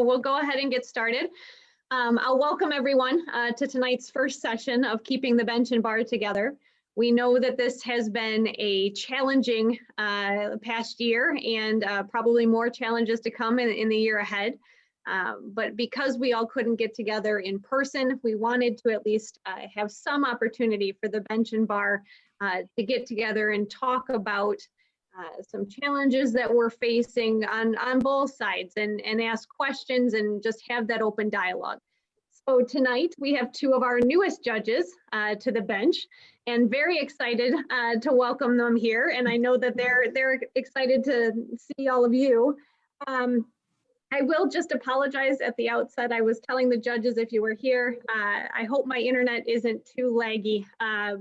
We'll go ahead and get started. I'll welcome everyone to tonight's first session of Keeping the Bench and Bar Together. We know that this has been a challenging past year and probably more challenges to come in the year ahead. But because we all couldn't get together in person, we wanted to at least have some opportunity for the bench and bar to get together and talk about some challenges that we're facing on both sides and ask questions and just have that open dialogue. So tonight we have two of our newest judges to the bench and very excited to welcome them here. And I know that they're excited to see all of you. I will just apologize at the outset. I was telling the judges if you were here, I hope my internet isn't too laggy,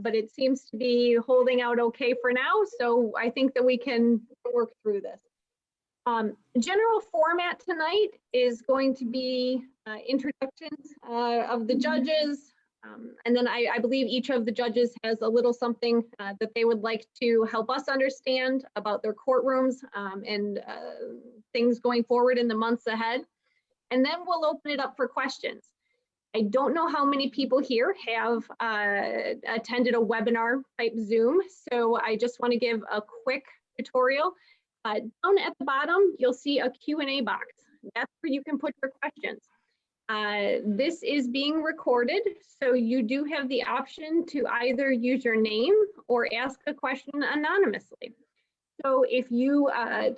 but it seems to be holding out okay for now. So I think that we can work through this. General format tonight is going to be introductions of the judges. And then I believe each of the judges has a little something that they would like to help us understand about their courtrooms and things going forward in the months ahead. And then we'll open it up for questions. I don't know how many people here have attended a webinar type Zoom, so I just want to give a quick tutorial. Down at the bottom, you'll see a Q&A box. That's where you can put your questions. This is being recorded, so you do have the option to either use your name or ask a question anonymously. So if you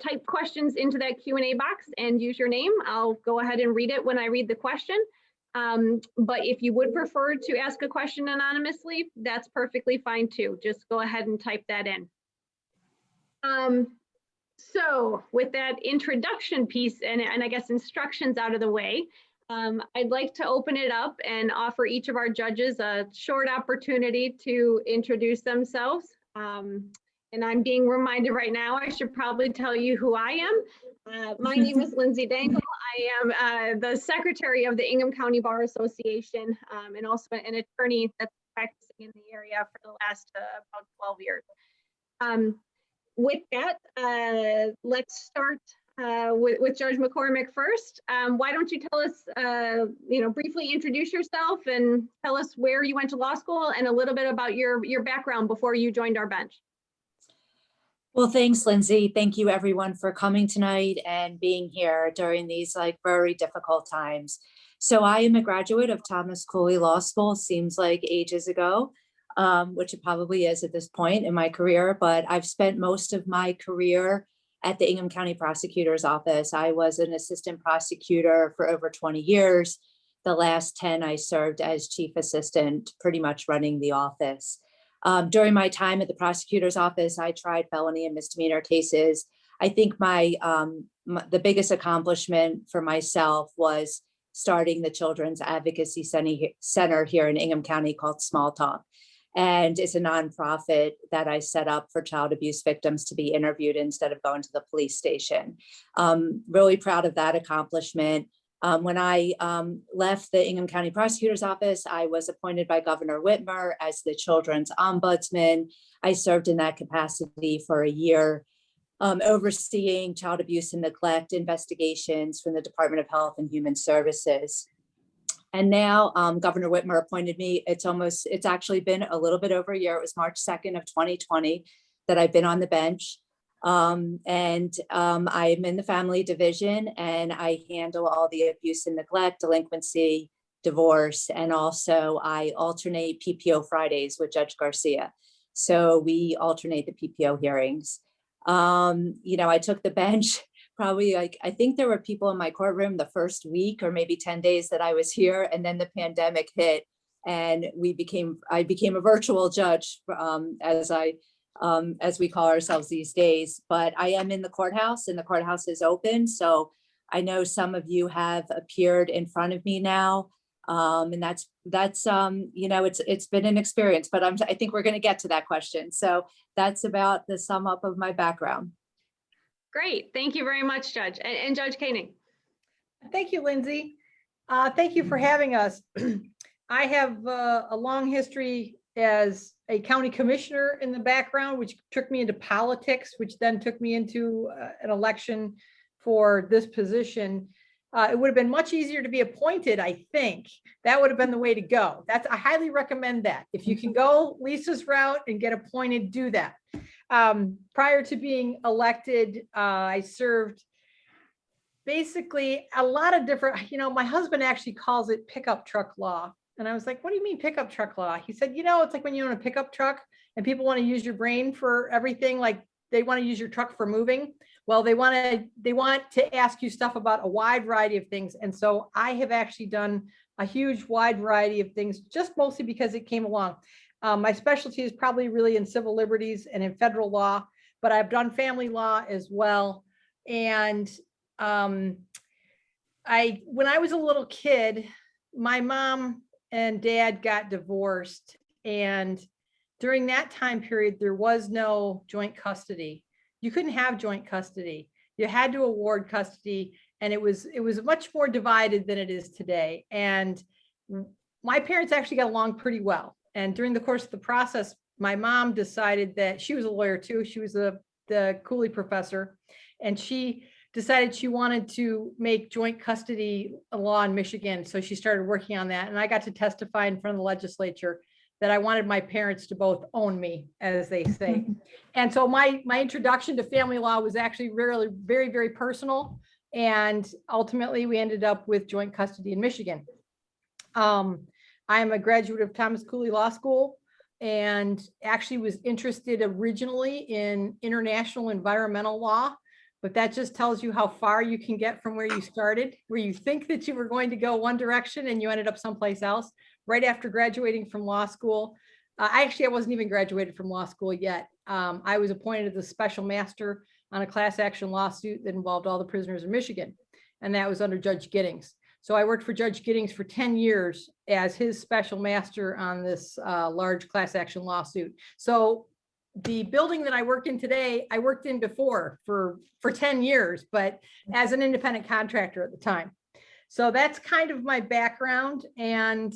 type questions into that Q&A box and use your name, I'll go ahead and read it when I read the question. But if you would prefer to ask a question anonymously, that's perfectly fine too. Just go ahead and type that in. So with that introduction piece and I guess instructions out of the way, I'd like to open it up and offer each of our judges a short opportunity to introduce themselves. And I'm being reminded right now, I should probably tell you who I am. My name is Lindsay Dangl. I am the secretary of the Ingham County Bar Association and also an attorney that's practicing in the area for the last about 12 years. With that, let's start with Judge McCormick first. Why don't you tell us, briefly introduce yourself and tell us where you went to law school and a little bit about your background before you joined our bench. Well, thanks, Lindsay. Thank you everyone for coming tonight and being here during these very difficult times. So I am a graduate of Thomas Cooley Law School, seems like ages ago, which it probably is at this point in my career, but I've spent most of my career at the Ingham County Prosecutor's Office. I was an assistant prosecutor for over 20 years. The last 10, I served as chief assistant, pretty much running the office. During my time at the prosecutor's office, I tried felony and misdemeanor cases. I think the biggest accomplishment for myself was starting the Children's Advocacy Center here in Ingham County called Small Talk. And it's a nonprofit that I set up for child abuse victims to be interviewed instead of going to the police station. Really proud of that accomplishment. When I left the Ingham County Prosecutor's Office, I was appointed by Governor Whitmer as the Children's Ombudsman. I served in that capacity for a year, overseeing child abuse and neglect investigations from the Department of Health and Human Services. And now Governor Whitmer appointed me. It's actually been a little bit over a year. It was March 2nd of 2020 that I've been on the bench. I'm in the family division and I handle all the abuse and neglect, delinquency, divorce, and also I alternate PPO Fridays with Judge Garcia. So we alternate the PPO hearings. I took the bench probably I think there were people in my courtroom the first week or maybe 10 days that I was here, and then the pandemic hit and I became a virtual judge as we call ourselves these days. But I am in the courthouse and the courthouse is open. So I know some of you have appeared in front of me now. And that's it's been an experience, but I think we're going to get to that question. So that's about the sum up of my background. Great. Thank you very much, Judge. And Judge Koenig. Thank you, Lindsay. Thank you for having us. I have a long history as a county commissioner in the background, which took me into politics, which then took me into an election for this position. It would have been much easier to be appointed, I think. That would have been the way to go. I highly recommend that. If you can go Lisa's route and get appointed, do that. Prior to being elected, I served basically a lot of different, my husband actually calls it pickup truck law. And I was like, what do you mean pickup truck law? He said, it's like when you own a pickup truck and people want to use your brain for everything, like they want to use your truck for moving. Well, they want to ask you stuff about a wide variety of things. And so I have actually done a huge wide variety of things, just mostly because it came along. My specialty is probably really in civil liberties and in federal law, but I've done family law as well. And when I was a little kid, my mom and dad got divorced. And during that time period, there was no joint custody. You couldn't have joint custody. You had to award custody, and it was much more divided than it is today. And my parents actually got along pretty well. And during the course of the process, my mom decided that she was a lawyer too. She was the Cooley professor, and she decided she wanted to make joint custody a law in Michigan. So she started working on that. And I got to testify in front of the legislature that I wanted my parents to both own me, as they say. And so my introduction to family law was actually really very, very personal. And ultimately we ended up with joint custody in Michigan. I am a graduate of Thomas Cooley Law School and actually was interested originally in international environmental law. But that just tells you how far you can get from where you started, where you think that you were going to go one direction and you ended up someplace else. Right after graduating from law school, I wasn't even graduated from law school yet. I was appointed as a special master on a class action lawsuit that involved all the prisoners in Michigan. And that was under Judge Giddings. So I worked for Judge Giddings for 10 years as his special master on this large class action lawsuit. So the building that I work in today, I worked in before for 10 years, but as an independent contractor at the time. So that's kind of my background, and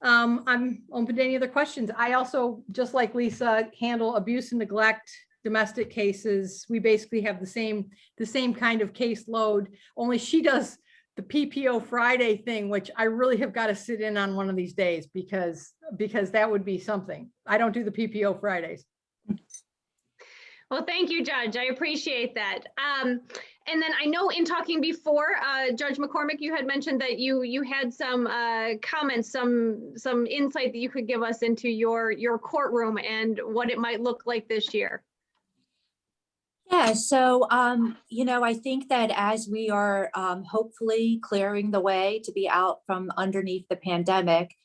I'm open to any other questions. I also, just like Lisa, handle abuse and neglect, domestic cases. We basically have the same kind of caseload, only she does the PPO Friday thing, which I really have got to sit in on one of these days because that would be something. I don't do the PPO Fridays. Well, thank you, Judge. I appreciate that. And then I know in talking before, Judge McCormick, you had mentioned that you had some comments, some insight that you could give us into your courtroom and what it might look like this year. Yeah, so, I think that as we are hopefully clearing the way to be out from underneath the pandemic,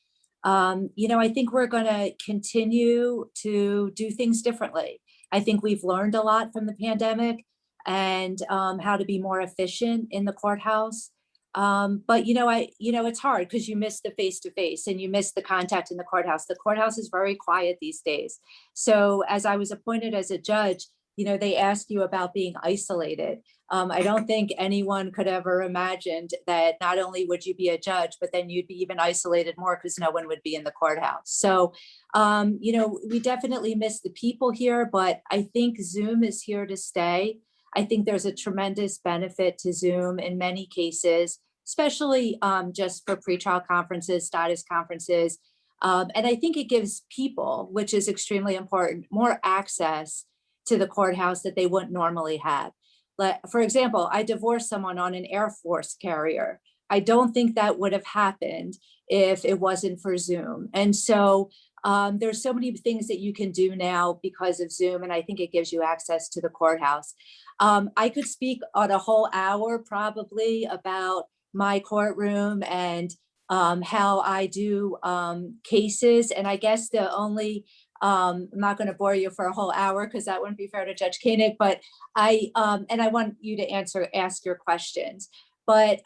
I think we're going to continue to do things differently. I think we've learned a lot from the pandemic and how to be more efficient in the courthouse. But, it's hard because you miss the face-to-face and you miss the contact in the courthouse. The courthouse is very quiet these days. So as I was appointed as a judge, they ask you about being isolated. I don't think anyone could ever imagined that not only would you be a judge, but then you'd be even isolated more because no one would be in the courthouse. So, we definitely miss the people here, but I think Zoom is here to stay. I think there's a tremendous benefit to Zoom in many cases, especially just for pretrial conferences, status conferences. And I think it gives people, which is extremely important, more access to the courthouse that they wouldn't normally have. For example, I divorced someone on an Air Force carrier. I don't think that would have happened if it wasn't for Zoom. And so there's so many things that you can do now because of Zoom, and I think it gives you access to the courthouse. I could speak on a whole hour probably about my courtroom and how I do cases. And I guess the only I'm not going to bore you for a whole hour because that wouldn't be fair to Judge Koenig, but I want you to ask your questions. But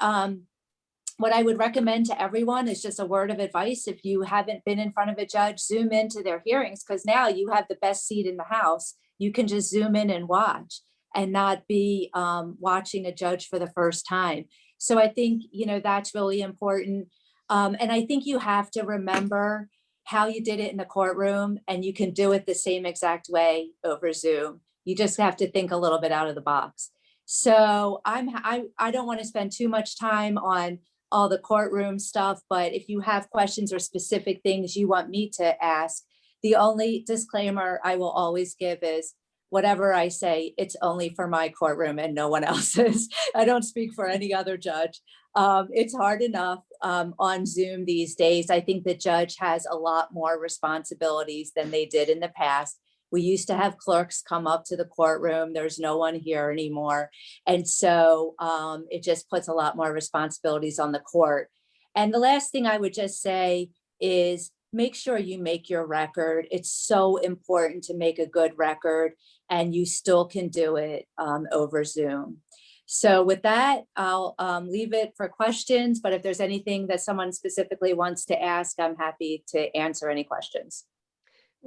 what I would recommend to everyone is just a word of advice. If you haven't been in front of a judge, Zoom into their hearings, because now you have the best seat in the house. You can just Zoom in and watch and not be watching a judge for the first time. So I think, that's really important. And I think you have to remember how you did it in the courtroom, and you can do it the same exact way over Zoom. You just have to think a little bit out of the box. So I don't want to spend too much time on all the courtroom stuff, but if you have questions or specific things you want me to ask, the only disclaimer I will always give is whatever I say, it's only for my courtroom and no one else's. I don't speak for any other judge. It's hard enough on Zoom these days. I think the judge has a lot more responsibilities than they did in the past. We used to have clerks come up to the courtroom. There's no one here anymore. And so it just puts a lot more responsibilities on the court. And the last thing I would just say is make sure you make your record. It's so important to make a good record, and you still can do it over Zoom. So with that, I'll leave it for questions, but if there's anything that someone specifically wants to ask, I'm happy to answer any questions.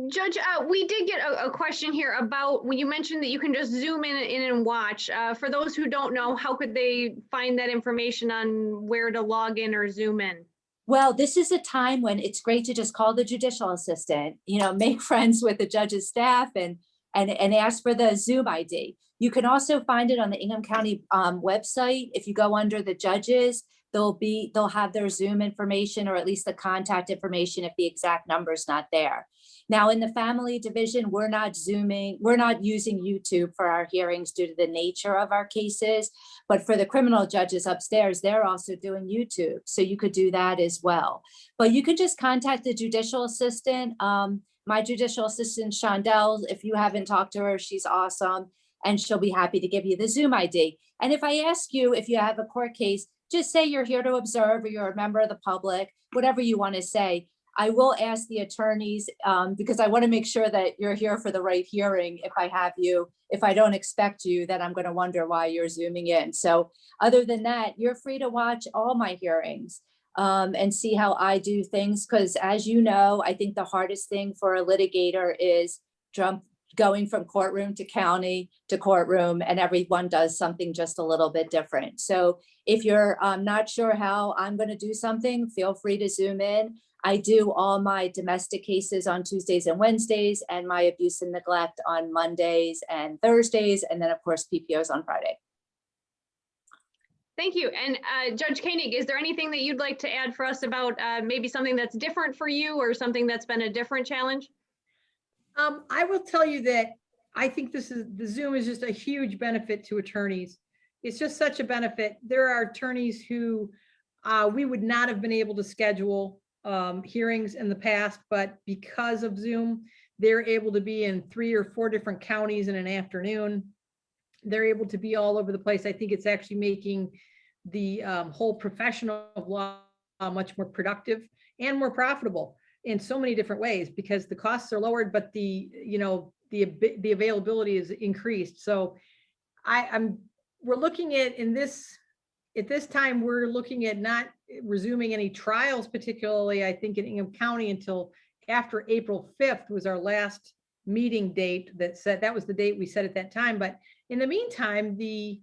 Judge, we did get a question here about when you mentioned that you can just zoom in and watch. For those who don't know, how could they find that information on where to log in or zoom in? Well, this is a time when it's great to just call the judicial assistant, make friends with the judge's staff and ask for the Zoom ID. You can also find it on the Ingham County website. If you go under the judges, they'll have their Zoom information, or at least the contact information if the exact number is not there. Now, in the family division, we're not using YouTube for our hearings due to the nature of our cases, but for the criminal judges upstairs, they're also doing YouTube. So you could do that as well. But you could just contact the judicial assistant. My judicial assistant, Shondell, if you haven't talked to her, she's awesome, and she'll be happy to give you the Zoom ID. And if I ask you, if you have a court case, just say you're here to observe or you're a member of the public, whatever you want to say. I will ask the attorneys because I want to make sure that you're here for the right hearing. If I have you, if I don't expect you, then I'm going to wonder why you're Zooming in. So other than that, you're free to watch all my hearings and see how I do things. Because as you know, I think the hardest thing for a litigator is going from courtroom to county to courtroom, and everyone does something just a little bit different. So if you're not sure how I'm going to do something, feel free to Zoom in. I do all my domestic cases on Tuesdays and Wednesdays, and my abuse and neglect on Mondays and Thursdays, and then of course PPOs on Friday. Thank you. And Judge Koenig, is there anything that you'd like to add for us about maybe something that's different for you or something that's been a different challenge? I will tell you that I think the Zoom is just a huge benefit to attorneys. It's just such a benefit. There are attorneys who we would not have been able to schedule hearings in the past, but because of Zoom, they're able to be in 3 or 4 different counties in an afternoon. They're able to be all over the place. I think it's actually making the whole profession of law much more productive and more profitable in so many different ways, because the costs are lowered, but the availability is increased. So we're looking at at this time, we're looking at not resuming any trials, particularly, I think, in Ingham County until after April 5th was our last meeting date that was the date we set at that time. But in the meantime, the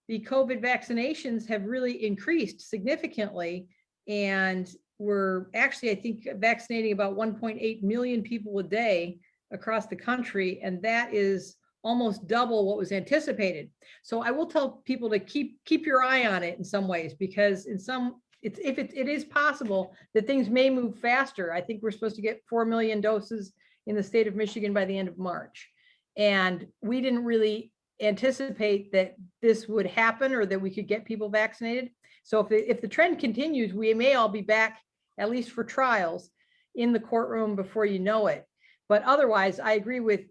COVID vaccinations have really increased significantly. And we're actually, I think, vaccinating about 1.8 million people a day across the country. And that is almost double what was anticipated. So I will tell people to keep your eye on it in some ways, because it is possible that things may move faster. I think we're supposed to get 4 million doses in the state of Michigan by the end of March. And we didn't really anticipate that this would happen or that we could get people vaccinated. So if the trend continues, we may all be back, at least for trials, in the courtroom before you know it. But otherwise, I agree with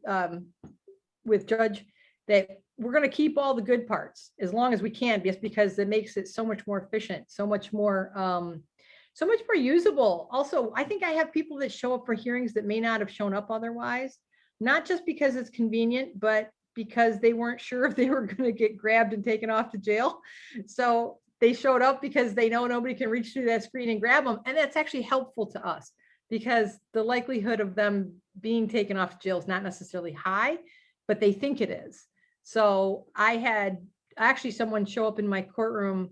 Judge that we're going to keep all the good parts as long as we can, just because it makes it so much more efficient, so much more usable. Also, I think I have people that show up for hearings that may not have shown up otherwise, not just because it's convenient, but because they weren't sure if they were going to get grabbed and taken off to jail. So they showed up because they know nobody can reach through that screen and grab them. And that's actually helpful to us, because the likelihood of them being taken off to jail is not necessarily high, but they think it is. So I had actually someone show up in my courtroom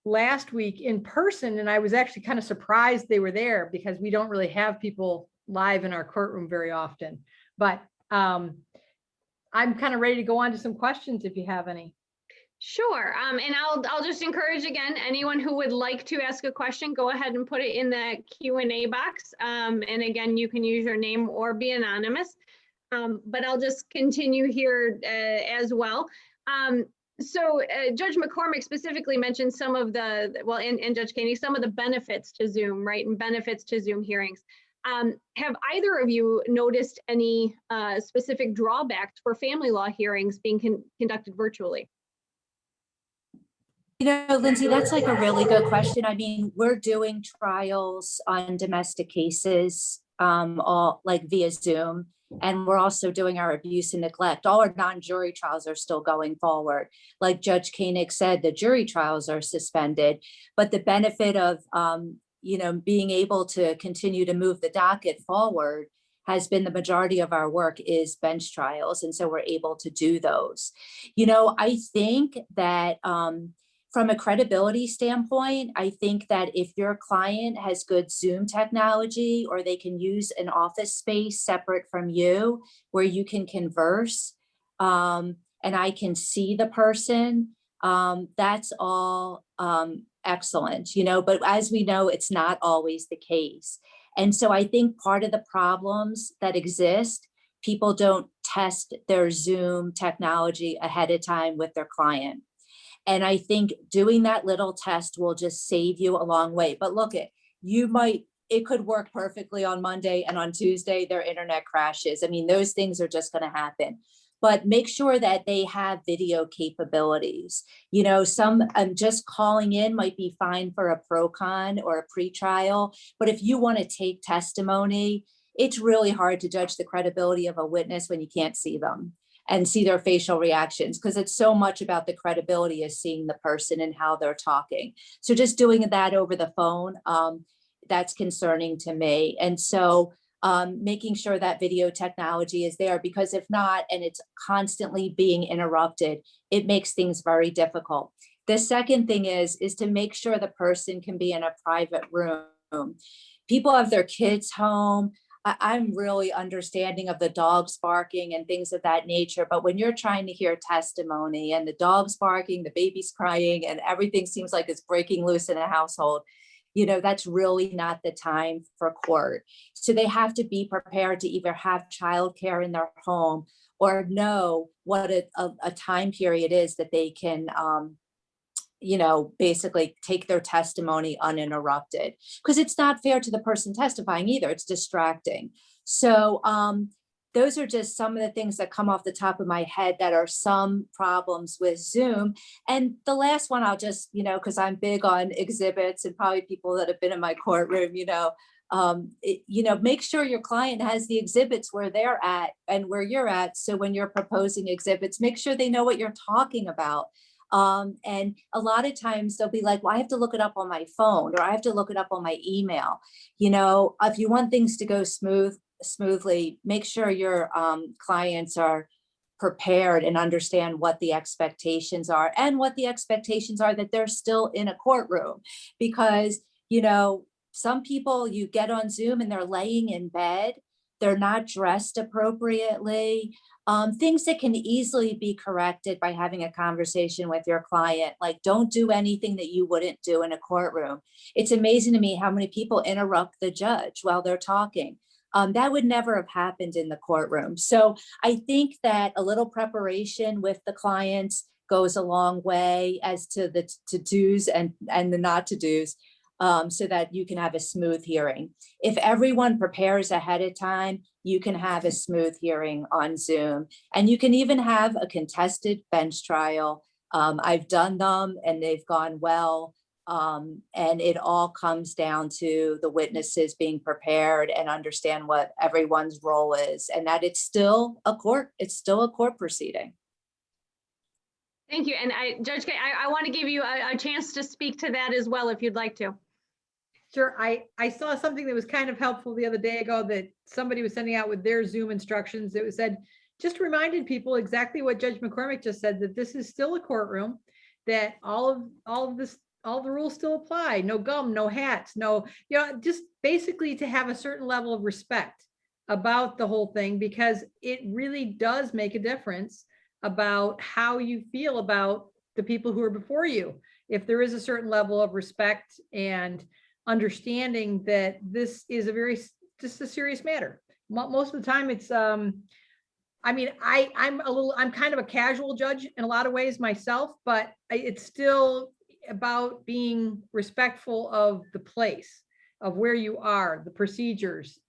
last week in person, and I was actually kind of surprised they were there, because we don't really have people live in our courtroom very often. But I'm kind of ready to go on to some questions if you have any. Sure. And I'll just encourage again, anyone who would like to ask a question, go ahead and put it in the Q&A box. And again, you can use your name or be anonymous. But I'll just continue here as well. So Judge McCormick specifically mentioned some of the, well, and Judge Koenig, some of the benefits to Zoom, right? And benefits to Zoom hearings. Have either of you noticed any specific drawbacks for family law hearings being conducted virtually? You know, Lindsay, that's like a really good question. I mean, we're doing trials on domestic cases, all like via Zoom, and we're also doing our abuse and neglect. All our non-jury trials are still going forward. Like Judge Koenig said, the jury trials are suspended, but the benefit of, you know, being able to continue to move the docket forward has been the majority of our work is bench trials. And so we're able to do those. You know, I think that, from a credibility standpoint, I think that if your client has good Zoom technology or they can use an office space separate from you where you can converse and I can see the person, that's all excellent, you know, but as we know, it's not always the case. And so I think part of the problems that exist, people don't test their Zoom technology ahead of time with their client. And I think doing that little test will just save you a long way. But look, it could work perfectly on Monday and on Tuesday, their internet crashes. I mean, those things are just going to happen. But make sure that they have video capabilities. You know, some just calling in might be fine for a pro-con or a pre-trial. But if you want to take testimony, it's really hard to judge the credibility of a witness when you can't see them and see their facial reactions, because it's so much about the credibility of seeing the person and how they're talking. So just doing that over the phone, that's concerning to me. And so making sure that video technology is there, because if not, and it's constantly being interrupted, it makes things very difficult. The second thing is to make sure the person can be in a private room. People have their kids home. I'm really understanding of the dogs barking and things of that nature. But when you're trying to hear testimony and the dog's barking, the baby's crying, and everything seems like it's breaking loose in a household, you know, that's really not the time for court. So they have to be prepared to either have childcare in their home or know what a time period is that they can, you know, basically take their testimony uninterrupted, because it's not fair to the person testifying either. It's distracting. So those are just some of the things that come off the top of my head that are some problems with Zoom. And the last one, I'll just, you know, because I'm big on exhibits and probably people that have been in my courtroom, you know, make sure your client has the exhibits where they're at and where you're at. So when you're proposing exhibits, make sure they know what you're talking about. And a lot of times they'll be like, well, I have to look it up on my phone, or I have to look it up on my email. You know, if you want things to go smoothly, make sure your clients are prepared and understand what the expectations are, and what the expectations are that they're still in a courtroom. Because, you know, some people, you get on Zoom and they're laying in bed, they're not dressed appropriately. Things that can easily be corrected by having a conversation with your client, like don't do anything that you wouldn't do in a courtroom. It's amazing to me how many people interrupt the judge while they're talking. That would never have happened in the courtroom. So I think that a little preparation with the clients goes a long way as to the to-dos and the not to-dos, so that you can have a smooth hearing. If everyone prepares ahead of time, you can have a smooth hearing on Zoom, and you can even have a contested bench trial. I've done them and they've gone well. And it all comes down to the witnesses being prepared and understand what everyone's role is, and that it's still a court proceeding. Thank you. And Judge K, I want to give you a chance to speak to that as well, if you'd like to. Sure. I saw something that was kind of helpful the other day ago that somebody was sending out with their Zoom instructions. It was said, just reminded people exactly what Judge McCormick just said, that this is still a courtroom, that all the rules still apply. No gum, no hats, no, you know, just basically to have a certain level of respect about the whole thing, because it really does make a difference about how you feel about the people who are before you. If there is a certain level of respect and understanding that this is just a serious matter. Most of the time it's, I mean, I'm kind of a casual judge in a lot of ways myself, but it's still about being respectful of the place, of where you are, the procedures.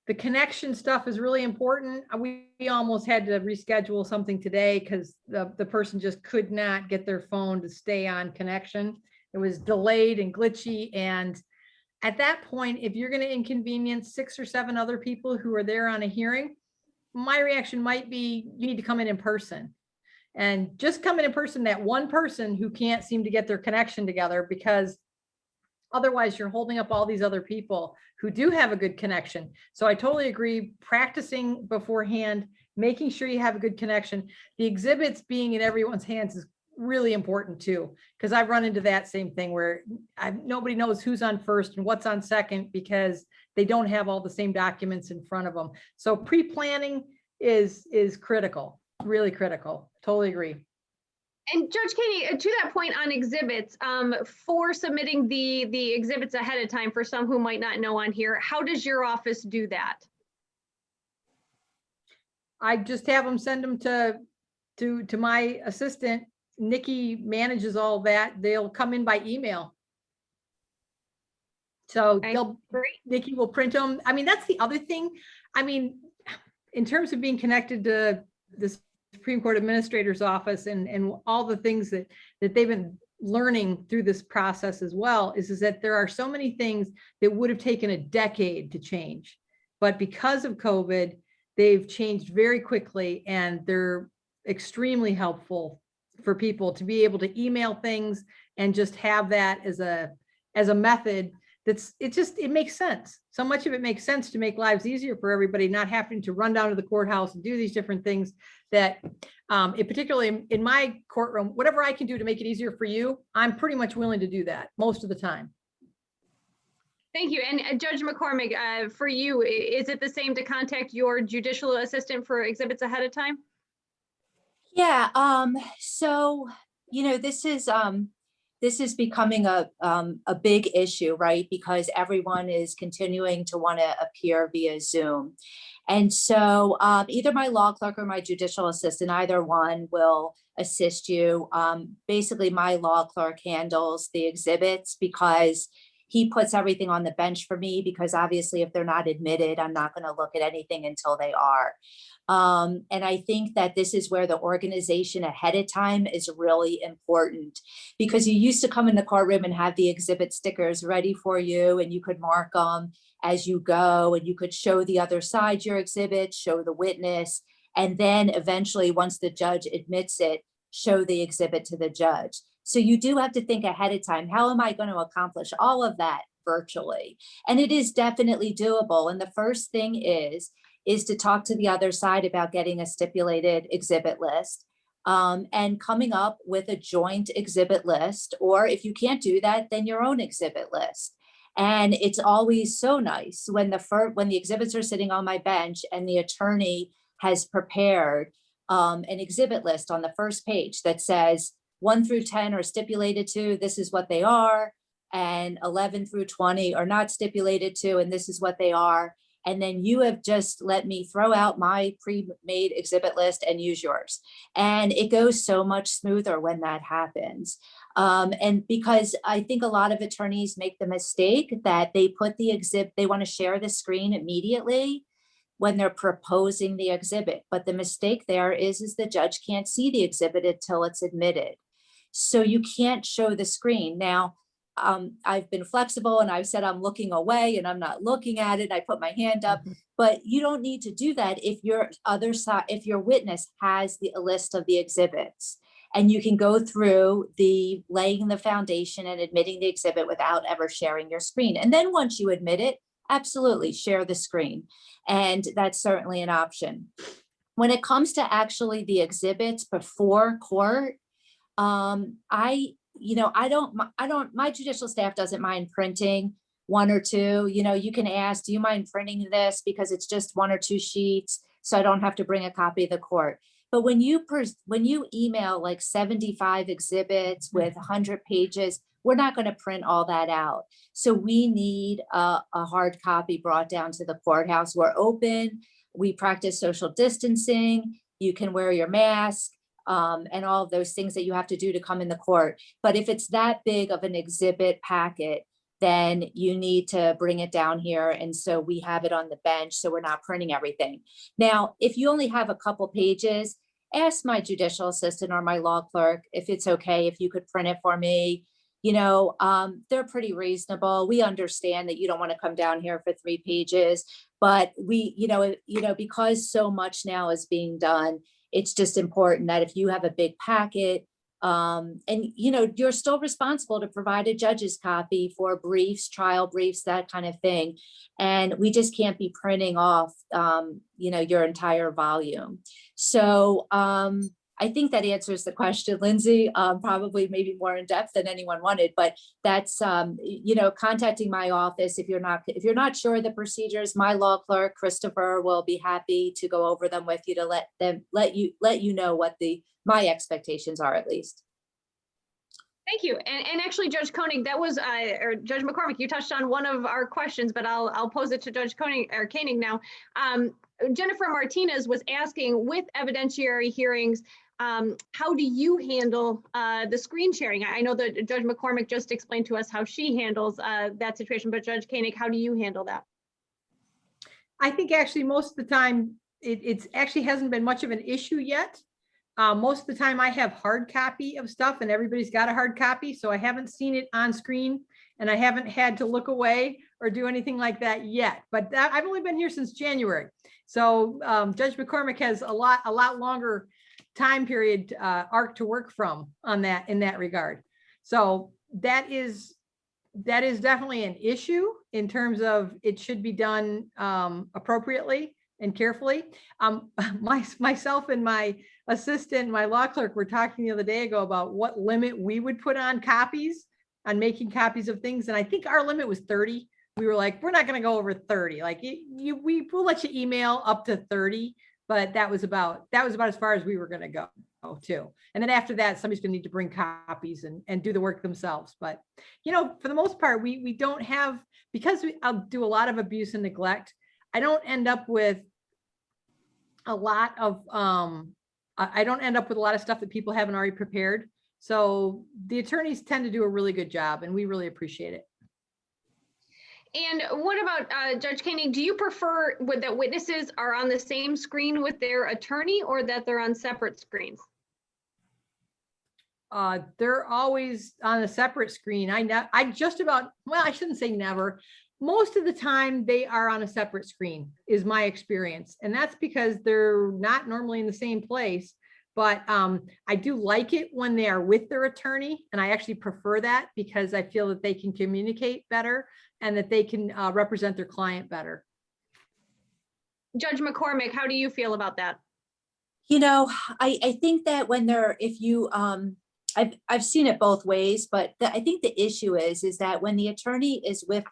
The connection stuff is really important. We almost had to reschedule something today because the person just could not get their phone to stay on connection. It was delayed and glitchy. And at that point, if you're going to inconvenience 6 or 7 other people who are there on a hearing, my reaction might be, you need to come in person. And just come in person, that one person who can't seem to get their connection together, because otherwise you're holding up all these other people who do have a good connection. So I totally agree. Practicing beforehand, making sure you have a good connection. The exhibits being in everyone's hands is really important too, because I've run into that same thing where nobody knows who's on first and what's on second because they don't have all the same documents in front of them. So pre-planning is critical, really critical. Totally agree. And Judge Koenig, to that point on exhibits, for submitting the exhibits ahead of time, for some who might not know on here, how does your office do that? I just have them send them to my assistant. Nikki manages all that. They'll come in by email. So Nikki will print them. I mean, that's the other thing. I mean, in terms of being connected to the Supreme Court Administrator's Office and all the things that they've been learning through this process as well, is that there are so many things that would have taken a decade to change. But because of COVID, they've changed very quickly, and they're extremely helpful for people to be able to email things and just have that as a method. It makes sense. So much of it makes sense to make lives easier for everybody, not having to run down to the courthouse and do these different things that, particularly in my courtroom, whatever I can do to make it easier for you, I'm pretty much willing to do that most of the time. Thank you. And Judge McCormick, for you, is it the same to contact your judicial assistant for exhibits ahead of time? Yeah, so, this is becoming a big issue, right? Because everyone is continuing to want to appear via Zoom. And so either my law clerk or my judicial assistant, either one will assist you. Basically, my law clerk handles the exhibits because he puts everything on the bench for me, because obviously if they're not admitted, I'm not going to look at anything until they are. And I think that this is where the organization ahead of time is really important, because you used to come in the courtroom and have the exhibit stickers ready for you, and you could mark them as you go, and you could show the other side your exhibit, show the witness, and then eventually, once the judge admits it, show the exhibit to the judge. So you do have to think ahead of time, how am I going to accomplish all of that virtually? And it is definitely doable. And the first thing is to talk to the other side about getting a stipulated exhibit list, and coming up with a joint exhibit list, or if you can't do that, then your own exhibit list. And it's always so nice when the exhibits are sitting on my bench and the attorney has prepared an exhibit list on the first page that says 1 through 10 are stipulated to, this is what they are, and 11 through 20 are not stipulated to, and this is what they are. And then you have just let me throw out my pre-made exhibit list and use yours. And it goes so much smoother when that happens. And because I think a lot of attorneys make the mistake that they put the exhibit, they want to share the screen immediately when they're proposing the exhibit. But the mistake there is the judge can't see the exhibit until it's admitted. So you can't show the screen. Now, I've been flexible and I've said I'm looking away and I'm not looking at it. I put my hand up, but you don't need to do that if if your witness has a list of the exhibits, and you can go through the laying the foundation and admitting the exhibit without ever sharing your screen. And then once you admit it, absolutely share the screen. And that's certainly an option. When it comes to actually the exhibits before court, my judicial staff doesn't mind printing 1 or 2. You can ask, do you mind printing this? Because it's just 1 or 2 sheets, so I don't have to bring a copy of the court. But when you email like 75 exhibits with 100 pages, we're not going to print all that out. So we need a hard copy brought down to the courthouse. We're open. We practice social distancing. You can wear your mask and all of those things that you have to do to come in the court. But if it's that big of an exhibit packet, then you need to bring it down here. And so we have it on the bench, so we're not printing everything. Now, if you only have a couple pages, ask my judicial assistant or my law clerk if it's okay, if you could print it for me. You know, they're pretty reasonable. We understand that you don't want to come down here for 3 pages, but we, because so much now is being done, it's just important that if you have a big packet, and you're still responsible to provide a judge's copy for briefs, trial briefs, that kind of thing. And we just can't be printing off, your entire volume. So I think that answers the question, Lindsay, probably maybe more in depth than anyone wanted, but that's, contacting my office. If you're not sure of the procedures, my law clerk, Christopher, will be happy to go over them with you to let you know what my expectations are, at least. Thank you. And actually, Judge Koenig, that was, or Judge McCormick, you touched on one of our questions, but I'll pose it to Judge Koenig now. Jennifer Martinez was asking, with evidentiary hearings, how do you handle the screen sharing? I know that Judge McCormick just explained to us how she handles that situation, but Judge Koenig, how do you handle that? I think actually most of the time, it's actually hasn't been much of an issue yet. Most of the time I have hard copy of stuff and everybody's got a hard copy. So I haven't seen it on screen and I haven't had to look away or do anything like that yet. But I've only been here since January. So Judge McCormick has a lot longer time period arc to work from on that in that regard. So that is definitely an issue in terms of it should be done appropriately and carefully. Myself and my assistant, my law clerk, were talking the other day ago about what limit we would put on copies, on making copies of things. And I think our limit was 30. We were like, we're not going to go over 30. Like we'll let you email up to 30, but that was about as far as we were going to go too. And then after that, somebody's going to need to bring copies and do the work themselves. But, for the most part, we don't have, because I'll do a lot of abuse and neglect. I don't end up with a lot of, stuff that people haven't already prepared. So the attorneys tend to do a really good job and we really appreciate it. And what about Judge Koenig? Do you prefer that witnesses are on the same screen with their attorney or that they're on separate screens? They're always on a separate screen. I shouldn't say never. Most of the time they are on a separate screen is my experience. And that's because they're not normally in the same place. But I do like it when they are with their attorney. And I actually prefer that because I feel that they can communicate better and that they can represent their client better. Judge McCormick, how do you feel about that? I think that when I've seen it both ways, but I think the issue is that when the attorney is with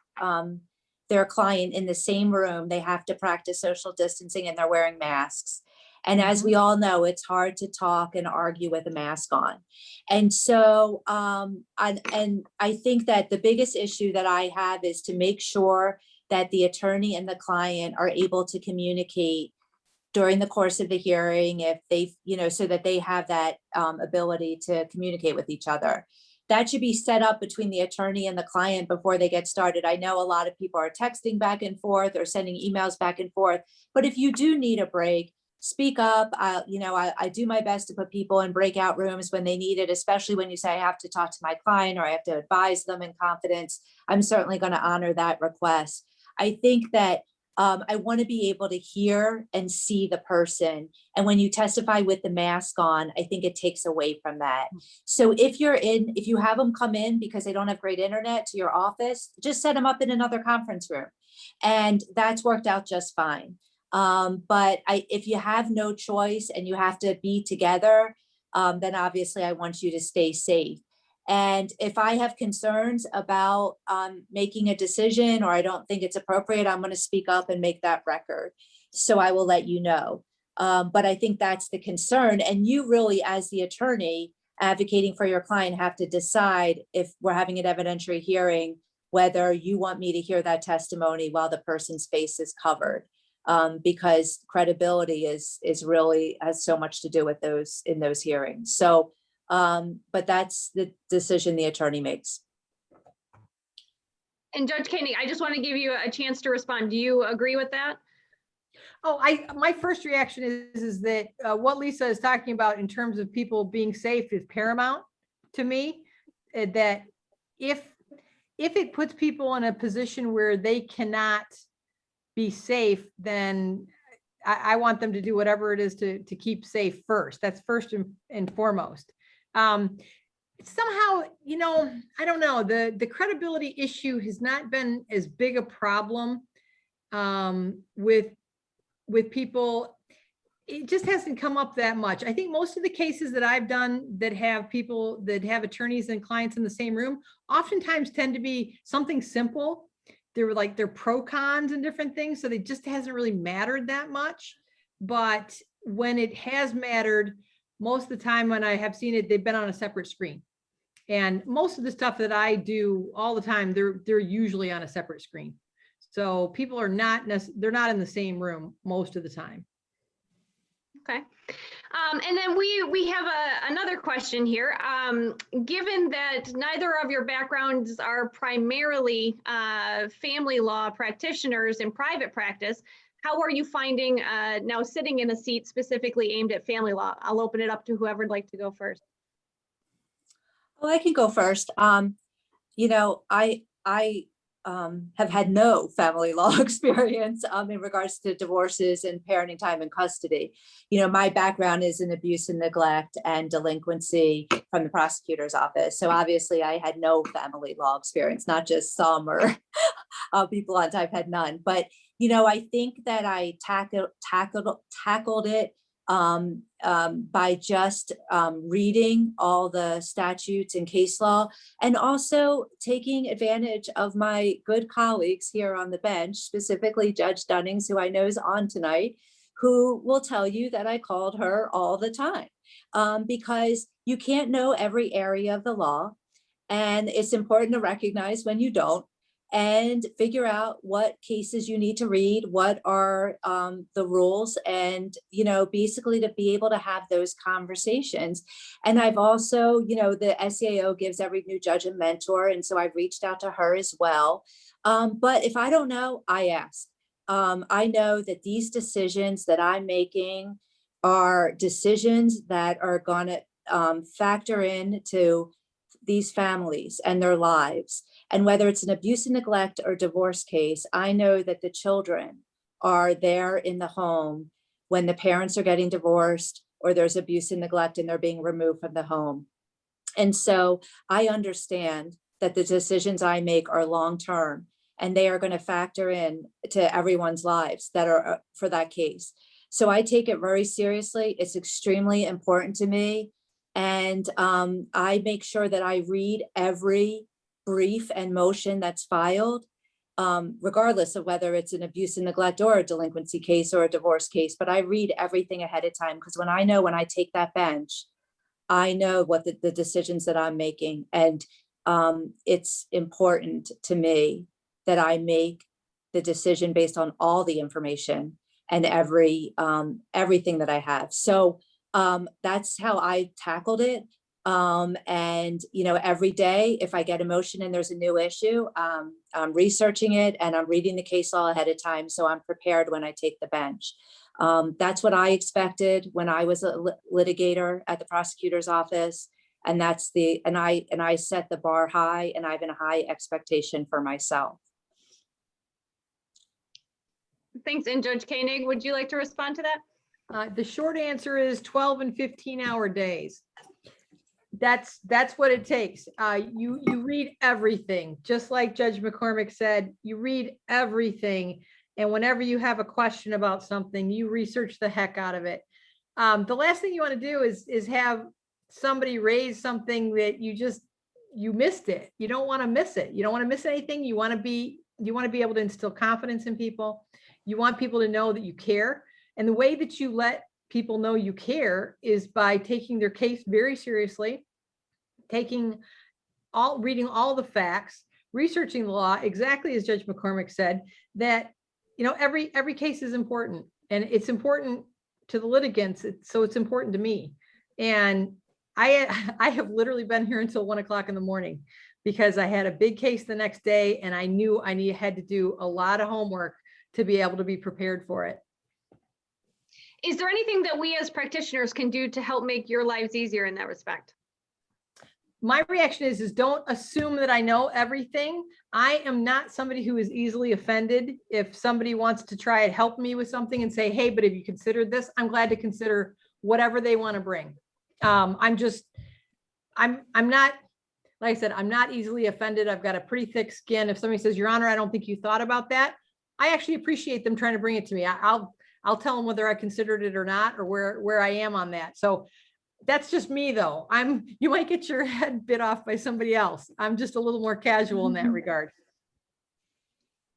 their client in the same room, they have to practice social distancing and they're wearing masks. And as we all know, it's hard to talk and argue with a mask on. And so, and I think that the biggest issue that I have is to make sure that the attorney and the client are able to communicate during the course of the hearing, if they, so that they have that ability to communicate with each other. That should be set up between the attorney and the client before they get started. I know a lot of people are texting back and forth or sending emails back and forth, but if you do need a break, speak up. I do my best to put people in breakout rooms when they need it, especially when you say I have to talk to my client or I have to advise them in confidence. I'm certainly going to honor that request. I think that I want to be able to hear and see the person. And when you testify with the mask on, I think it takes away from that. So if you have them come in because they don't have great internet to your office, just set them up in another conference room. And that's worked out just fine. But if you have no choice and you have to be together, then obviously I want you to stay safe. And if I have concerns about making a decision or I don't think it's appropriate, I'm going to speak up and make that record. So I will let you know. But I think that's the concern. And you really, as the attorney advocating for your client, have to decide if we're having an evidentiary hearing, whether you want me to hear that testimony while the person's face is covered. Because credibility is really has so much to do with those in those hearings. So, but that's the decision the attorney makes. And Judge Koenig, I just want to give you a chance to respond. Do you agree with that? Oh, my first reaction is that what Lisa is talking about in terms of people being safe is paramount to me. That if it puts people in a position where they cannot be safe, then I want them to do whatever it is to keep safe first. That's first and foremost. Somehow, I don't know, the credibility issue has not been as big a problem with people. It just hasn't come up that much. I think most of the cases that I've done that have people that have attorneys and clients in the same room oftentimes tend to be something simple. They're pro cons and different things. So they just hasn't really mattered that much. But when it has mattered, most of the time when I have seen it, they've been on a separate screen. And most of the stuff that I do all the time, they're usually on a separate screen. So people are they're not in the same room most of the time. Okay. And then we have another question here. Given that neither of your backgrounds are primarily family law practitioners in private practice, how are you finding now sitting in a seat specifically aimed at family law? I'll open it up to whoever would like to go first. Well, I can go first. I have had no family law experience in regards to divorces and parenting time and custody. My background is in abuse and neglect and delinquency from the prosecutor's office. So obviously I had no family law experience, not just some or people on type had none. But, I think that I tackled it by just reading all the statutes and case law, and also taking advantage of my good colleagues here on the bench, specifically Judge Dunnings, who I know is on tonight, who will tell you that I called her all the time because you can't know every area of the law, and it's important to recognize when you don't, and figure out what cases you need to read, what are the rules, and, basically to be able to have those conversations. And I've also, the SEAO gives every new judge a mentor. And so I've reached out to her as well. But if I don't know, I ask. I know that these decisions that I'm making are decisions that are going to factor into these families and their lives. And whether it's an abuse and neglect or divorce case, I know that the children are there in the home when the parents are getting divorced or there's abuse and neglect and they're being removed from the home. And so I understand that the decisions I make are long-term and they are going to factor in to everyone's lives that are for that case. So I take it very seriously. It's extremely important to me. And I make sure that I read every brief and motion that's filed, regardless of whether it's an abuse and neglect or a delinquency case or a divorce case. But I read everything ahead of time because when I take that bench, I know what the decisions that I'm making. And it's important to me that I make the decision based on all the information and everything that I have. So that's how I tackled it. And, every day, if I get a motion and there's a new issue, I'm researching it and I'm reading the case law ahead of time. So I'm prepared when I take the bench. That's what I expected when I was a litigator at the prosecutor's office. And I set the bar high and I have a high expectation for myself. Thanks. And Judge Koenig, would you like to respond to that? The short answer is 12 and 15-hour days. That's what it takes. You read everything, just like Judge McCormick said, you read everything. And whenever you have a question about something, you research the heck out of it. The last thing you want to do is have somebody raise something that you missed it. You don't want to miss it. You don't want to miss anything. You want to be able to instill confidence in people. You want people to know that you care. And the way that you let people know you care is by taking their case very seriously, reading all the facts, researching the law, exactly as Judge McCormick said, that, you know, every case is important, and it's important to the litigants. So it's important to me. And I have literally been here until 1 o'clock in the morning because I had a big case the next day, and I knew I had to do a lot of homework to be able to be prepared for it. Is there anything that we as practitioners can do to help make your lives easier in that respect? My reaction is don't assume that I know everything. I am not somebody who is easily offended. If somebody wants to try and help me with something and say, hey, but have you considered this? I'm glad to consider whatever they want to bring. I'm not, like I said, I'm not easily offended. I've got a pretty thick skin. If somebody says, Your Honor, I don't think you thought about that, I actually appreciate them trying to bring it to me. I'll tell them whether I considered it or not, or where I am on that. So that's just me though. You might get your head bit off by somebody else. I'm just a little more casual in that regard.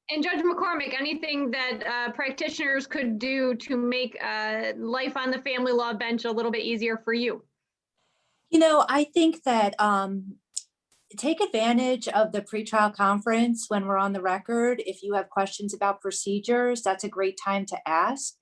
And Judge McCormick, anything that practitioners could do to make life on the family law bench a little bit easier for you? You know, I think that take advantage of the pretrial conference when we're on the record. If you have questions about procedures, that's a great time to ask.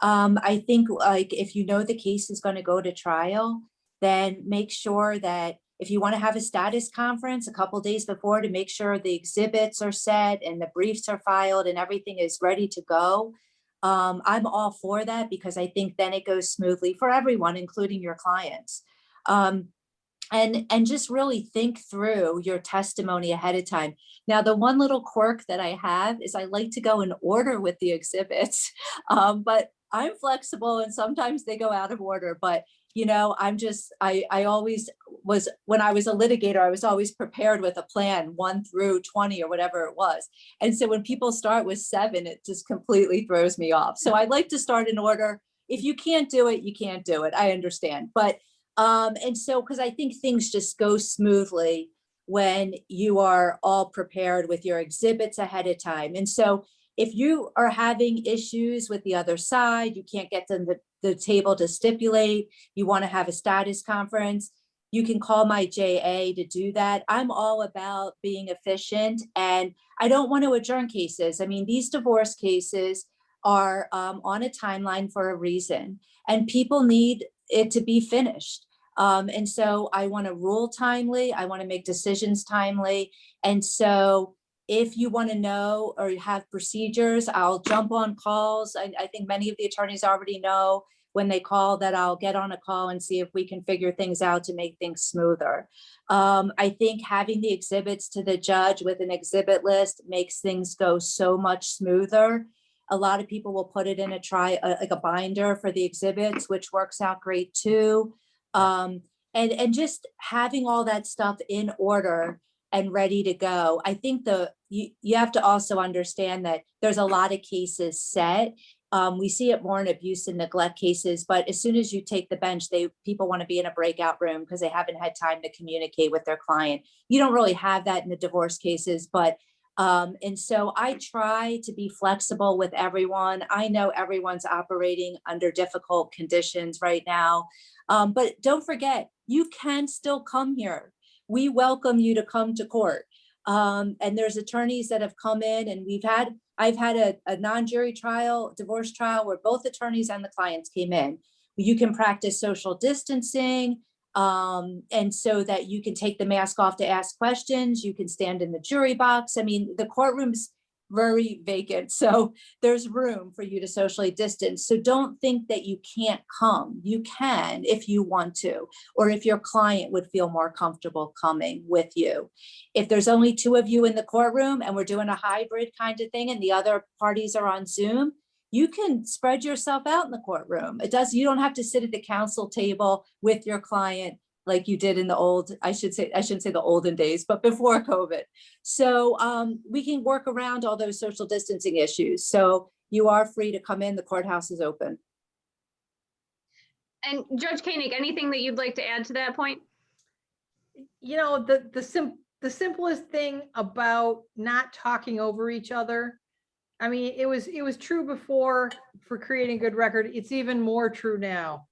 I think like if you know the case is going to go to trial, then make sure that if you want to have a status conference a couple days before to make sure the exhibits are set and the briefs are filed and everything is ready to go. I'm all for that because I think then it goes smoothly for everyone, including your clients. And just really think through your testimony ahead of time. Now, the one little quirk that I have is I like to go in order with the exhibits, but I'm flexible and sometimes they go out of order. But, you know, I always was, when I was a litigator, I was always prepared with a plan 1 through 20 or whatever it was. And so when people start with 7, it just completely throws me off. So I like to start in order. If you can't do it, you can't do it. I understand. But and so, because I think things just go smoothly when you are all prepared with your exhibits ahead of time. And so if you are having issues with the other side, you can't get to the table to stipulate, you want to have a status conference, you can call my JA to do that. I'm all about being efficient, and I don't want to adjourn cases. I mean, these divorce cases are on a timeline for a reason, and people need it to be finished. And so I want to rule timely. I want to make decisions timely. And so if you want to know or have procedures, I'll jump on calls. I think many of the attorneys already know when they call that I'll get on a call and see if we can figure things out to make things smoother. I think having the exhibits to the judge with an exhibit list makes things go so much smoother. A lot of people will put it in like a binder for the exhibits, which works out great too. And just having all that stuff in order and ready to go. I think you have to also understand that there's a lot of cases set. We see it more in abuse and neglect cases, but as soon as you take the bench, people want to be in a breakout room because they haven't had time to communicate with their client. You don't really have that in the divorce cases, but and so I try to be flexible with everyone. I know everyone's operating under difficult conditions right now, but don't forget, you can still come here. We welcome you to come to court. And there's attorneys that have come in, and I've had a non-jury trial, divorce trial, where both attorneys and the clients came in. You can practice social distancing. And so that you can take the mask off to ask questions, you can stand in the jury box. I mean, the courtroom's very vacant, so there's room for you to socially distance. So don't think that you can't come. You can if you want to, or if your client would feel more comfortable coming with you. If there's only 2 of you in the courtroom and we're doing a hybrid kind of thing and the other parties are on Zoom, you can spread yourself out in the courtroom. You don't have to sit at the counsel table with your client like you did in I shouldn't say the olden days, but before COVID. So we can work around all those social distancing issues. So you are free to come in, the courthouse is open. And Judge Koenig, anything that you'd like to add to that point? You know, the simplest thing about not talking over each other I mean, it was true before for creating a good record. It's even more true now.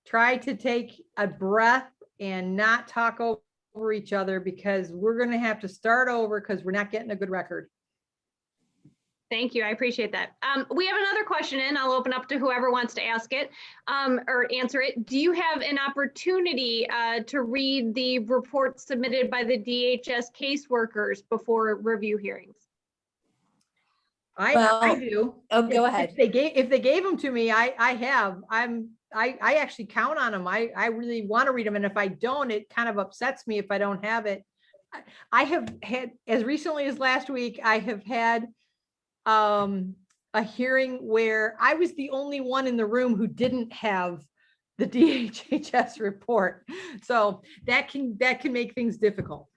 Try to take a breath and not talk over each other, because we're going to have to start over because we're not getting a good record. Thank you. I appreciate that. We have another question in. I'll open up to whoever wants to ask it or answer it. Do you have an opportunity to read the reports submitted by the DHS caseworkers before review hearings? I do. Oh, go ahead. If they gave them to me, I have. I actually count on them. I really want to read them, and if I don't, it kind of upsets me if I don't have it. I have had, as recently as last week, I have had a hearing where I was the only one in the room who didn't have the DHHS report. So that can make things difficult.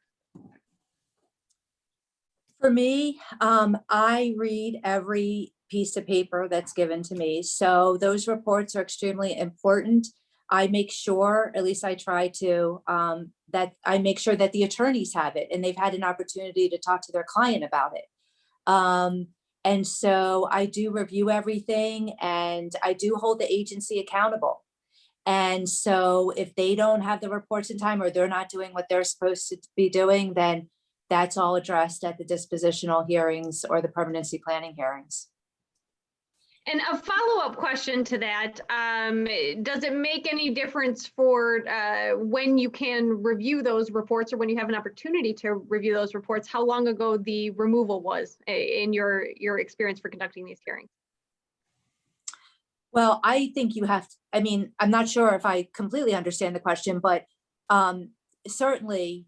For me, I read every piece of paper that's given to me. So those reports are extremely important. I make sure, at least I try to, that I make sure that the attorneys have it and they've had an opportunity to talk to their client about it. And so I do review everything, and I do hold the agency accountable. And so if they don't have the reports in time, or they're not doing what they're supposed to be doing, then that's all addressed at the dispositional hearings or the permanency planning hearings. And a follow-up question to that, does it make any difference for when you can review those reports, or when you have an opportunity to review those reports, how long ago the removal was in your experience for conducting these hearings? Well, I think you have to, I mean, I'm not sure if I completely understand the question, but certainly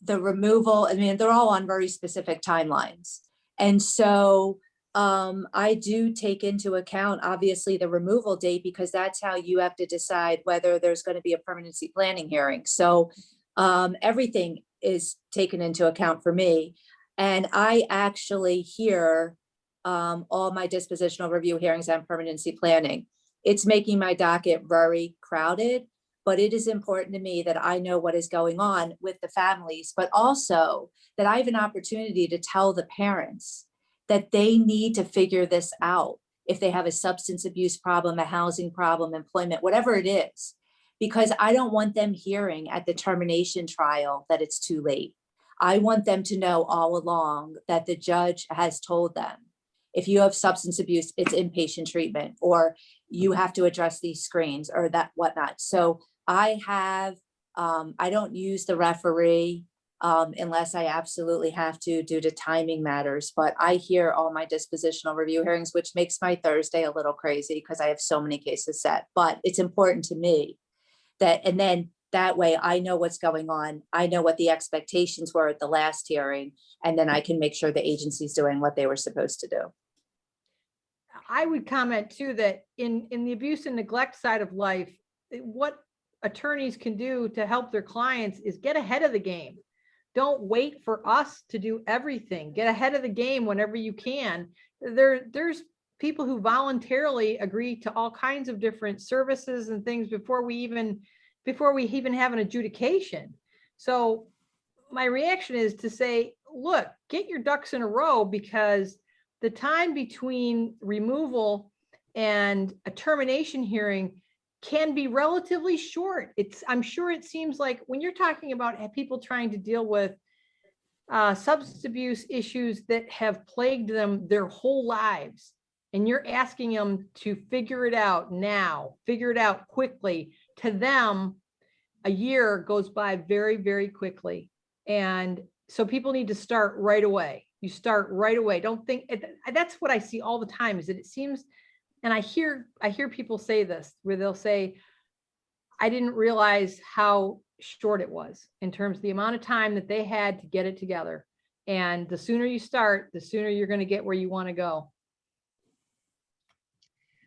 the removal, I mean, they're all on very specific timelines. And so I do take into account, obviously, the removal date, because that's how you have to decide whether there's going to be a permanency planning hearing. So everything is taken into account for me. And I actually hear all my dispositional review hearings and permanency planning. It's making my docket very crowded, but it is important to me that I know what is going on with the families, but also that I have an opportunity to tell the parents that they need to figure this out if they have a substance abuse problem, a housing problem, employment, whatever it is, because I don't want them hearing at the termination trial that it's too late. I want them to know all along that the judge has told them, if you have substance abuse, it's inpatient treatment, or you have to address these screens or that whatnot. So I have, I don't use the referee unless I absolutely have to due to timing matters, but I hear all my dispositional review hearings, which makes my Thursday a little crazy because I have so many cases set, but it's important to me that, and then that way I know what's going on. I know what the expectations were at the last hearing, and then I can make sure the agency's doing what they were supposed to do. I would comment too, that in the abuse and neglect side of life, what attorneys can do to help their clients is get ahead of the game. Don't wait for us to do everything. Get ahead of the game whenever you can. There's people who voluntarily agree to all kinds of different services and things before we even have an adjudication. So my reaction is to say, look, get your ducks in a row, because the time between removal and a termination hearing can be relatively short. I'm sure it seems like when you're talking about people trying to deal with substance abuse issues that have plagued them their whole lives, and you're asking them to figure it out now, figure it out quickly, to them, a year goes by very, very quickly. And so people need to start right away. You start right away. Don't think, that's what I see all the time, is that it seems, and I hear people say this, where they'll say, I didn't realize how short it was in terms of the amount of time that they had to get it together. And the sooner you start, the sooner you're going to get where you want to go.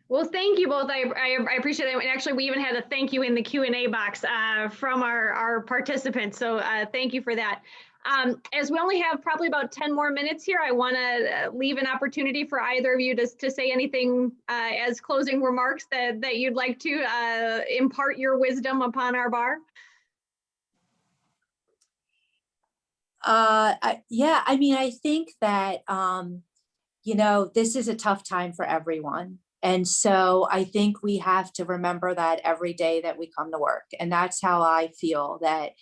Well, thank you both. I appreciate it. And actually, we even had a thank you in the Q&A box from our participants. So thank you for that. As we only have probably about 10 more minutes here, I want to leave an opportunity for either of you to say anything as closing remarks that you'd like to impart your wisdom upon our bar. Yeah, I mean, I think that this is a tough time for everyone. And so I think we have to remember that every day that we come to work. And that's how I feel, that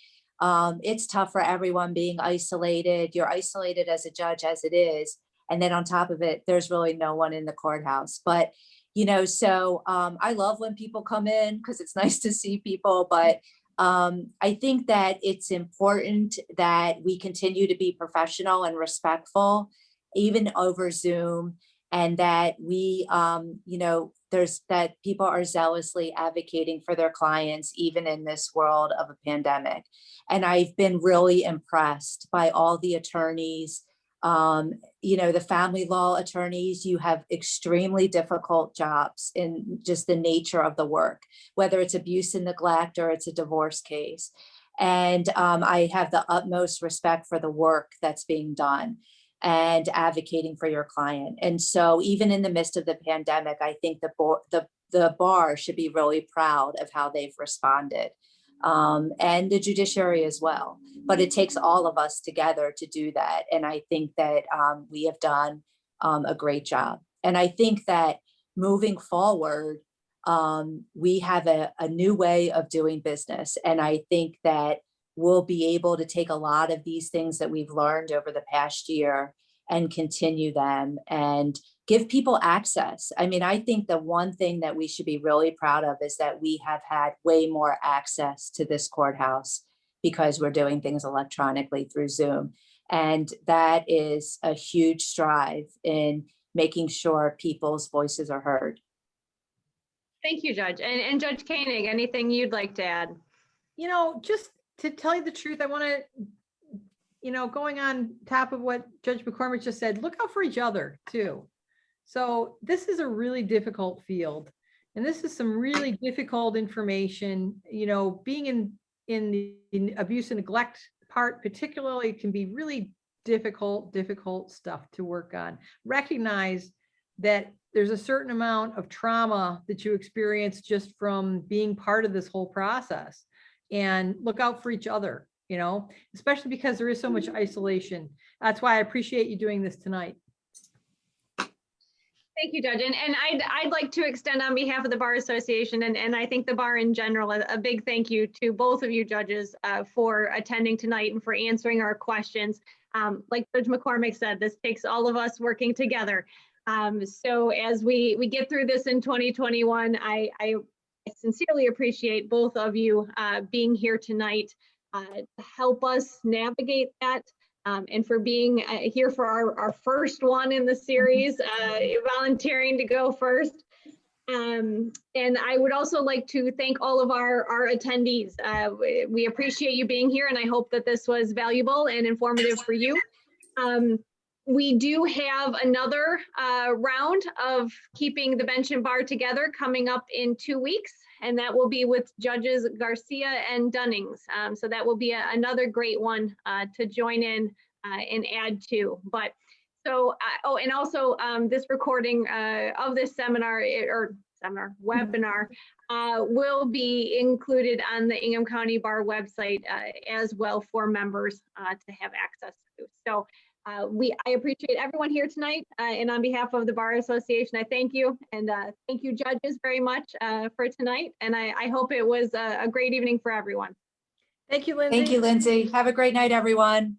it's tough for everyone being isolated. You're isolated as a judge as it is. And then on top of it, there's really no one in the courthouse. But, I love when people come in because it's nice to see people. But I think that it's important that we continue to be professional and respectful, even over Zoom, and that we, that people are zealously advocating for their clients, even in this world of a pandemic. And I've been really impressed by all the attorneys, the family law attorneys. You have extremely difficult jobs in just the nature of the work, whether it's abuse and neglect or it's a divorce case. And I have the utmost respect for the work that's being done and advocating for your client. And so even in the midst of the pandemic, I think the bar should be really proud of how they've responded, and the judiciary as well. But it takes all of us together to do that. And I think that we have done a great job. And I think that moving forward, we have a new way of doing business. And I think that we'll be able to take a lot of these things that we've learned over the past year and continue them and give people access. I mean, I think the one thing that we should be really proud of is that we have had way more access to this courthouse because we're doing things electronically through Zoom. And that is a huge strive in making sure people's voices are heard. Thank you, Judge. And Judge Koenig, anything you'd like to add? Just to tell you the truth, I want to, going on top of what Judge McCormick just said, look out for each other too. So this is a really difficult field, and this is some really difficult information. Being in the abuse and neglect part particularly can be really difficult stuff to work on. Recognize that there's a certain amount of trauma that you experience just from being part of this whole process, and look out for each other, especially because there is so much isolation. That's why I appreciate you doing this tonight. Thank you, Judge. And I'd like to extend on behalf of the Bar Association and I think the bar in general, a big thank you to both of you judges for attending tonight and for answering our questions. Like Judge McCormick said, this takes all of us working together. So as we get through this in 2021, I sincerely appreciate both of you being here tonight to help us navigate that. And for being here for our first one in the series, volunteering to go first. And I would also like to thank all of our attendees. We appreciate you being here, and I hope that this was valuable and informative for you. We do have another round of keeping the bench and bar together coming up in 2 weeks, and that will be with Judges Garcia and Dunnings. So that will be another great one to join in and add to. But so, and also this recording of this webinar will be included on the Ingham County Bar website as well for members to have access to. So I appreciate everyone here tonight, and on behalf of the Bar Association, I thank you, and thank you judges very much for tonight, and I hope it was a great evening for everyone. Thank you, Lindsay. Thank you, Lindsay. Have a great night, everyone.